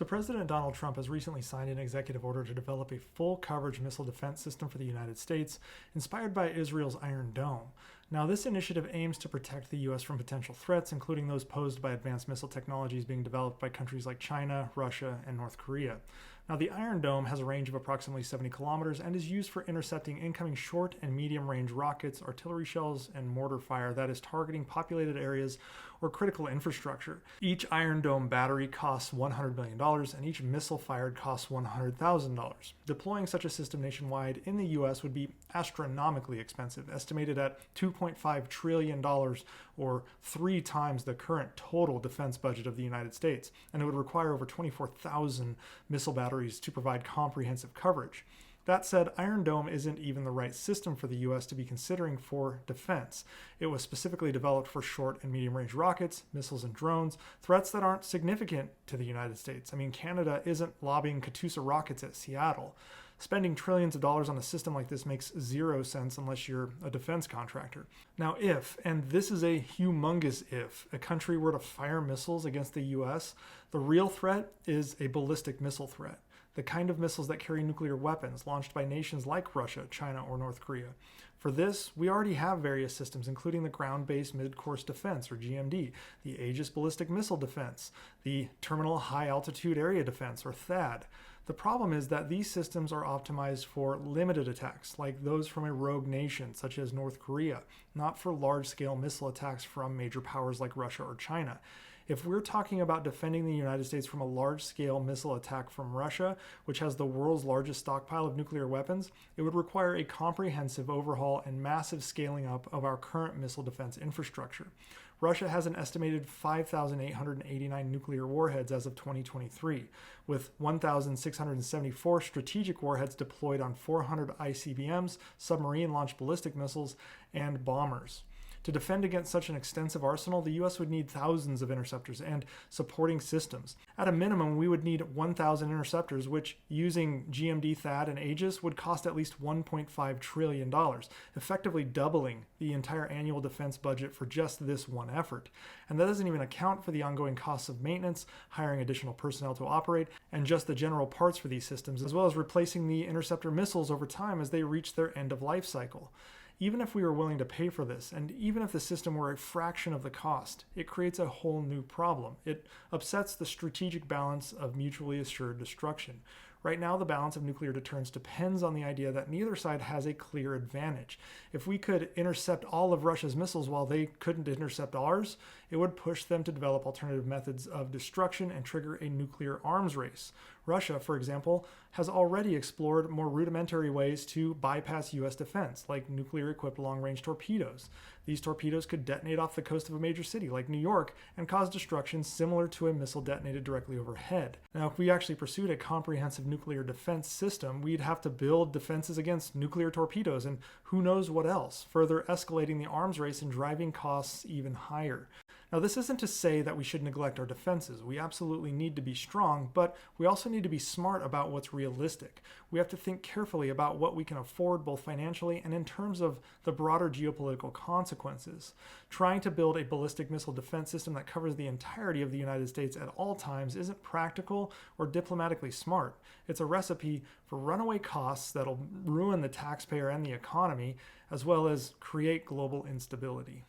So, President Donald Trump has recently signed an executive order to develop a full coverage missile defense system for the United States, inspired by Israel's Iron Dome. Now, this initiative aims to protect the U.S. from potential threats, including those posed by advanced missile technologies being developed by countries like China, Russia, and North Korea. Now, the Iron Dome has a range of approximately 70 kilometers and is used for intercepting incoming short and medium range rockets, artillery shells, and mortar fire that is targeting populated areas or critical infrastructure. Each Iron Dome battery costs $100 million, and each missile fired costs $100,000. Deploying such a system nationwide in the U.S. would be astronomically expensive, estimated at $2.5 trillion, or 3 times the current total defense budget of the United States, and it would require over 24,000 missile batteries to provide comprehensive coverage. That said, Iron Dome isn't even the right system for the U.S. to be considering for defense. It was specifically developed for short and medium range rockets, missiles, and drones, threats that aren't significant to the United States. I mean, Canada isn't lobbying Katyusha rockets at Seattle. Spending trillions of dollars on a system like this makes zero sense unless you're a defense contractor. Now, if, and this is a humongous if, a country were to fire missiles against the U.S., the real threat is a ballistic missile threat. The kind of missiles that carry nuclear weapons launched by nations like Russia, China, or North Korea. For this, we already have various systems, including the Ground-Based Mid-Course Defense, or GMD, the Aegis Ballistic Missile Defense, the Terminal High Altitude Area Defense, or THAAD. The problem is that these systems are optimized for limited attacks, like those from a rogue nation, such as North Korea, not for large-scale missile attacks from major powers like Russia or China. If we're talking about defending the United States from a large-scale missile attack from Russia, which has the world's largest stockpile of nuclear weapons, it would require a comprehensive overhaul and massive scaling up of our current missile defense infrastructure. Russia has an estimated 5,889 nuclear warheads as of 2023, with 1,674 strategic warheads deployed on 400 ICBMs, submarine-launched ballistic missiles, and bombers. To defend against such an extensive arsenal, the U.S. would need thousands of interceptors and supporting systems. At a minimum, we would need 1,000 interceptors, which, using GMD, THAAD, and Aegis, would cost at least $1.5 trillion, effectively doubling the entire annual defense budget for just this one effort. And that doesn't even account for the ongoing costs of maintenance, hiring additional personnel to operate, and just the general parts for these systems, as well as replacing the interceptor missiles over time as they reach their end-of-life cycle. Even if we were willing to pay for this, and even if the system were a fraction of the cost, it creates a whole new problem. It upsets the strategic balance of mutually assured destruction. Right now, the balance of nuclear deterrence depends on the idea that neither side has a clear advantage. If we could intercept all of Russia's missiles while they couldn't intercept ours, it would push them to develop alternative methods of destruction and trigger a nuclear arms race. Russia, for example, has already explored more rudimentary ways to bypass U.S. defense, like nuclear-equipped long-range torpedoes. These torpedoes could detonate off the coast of a major city like New York and cause destruction similar to a missile detonated directly overhead. Now, if we actually pursued a comprehensive nuclear defense system, we'd have to build defenses against nuclear torpedoes and who knows what else, further escalating the arms race and driving costs even higher. Now, this isn't to say that we should neglect our defenses. We absolutely need to be strong, but we also need to be smart about what's realistic. We have to think carefully about what we can afford, both financially and in terms of the broader geopolitical consequences. Trying to build a ballistic missile defense system that covers the entirety of the United States at all times isn't practical or diplomatically smart. It's a recipe for runaway costs that'll ruin the taxpayer and the economy, as well as create global instability.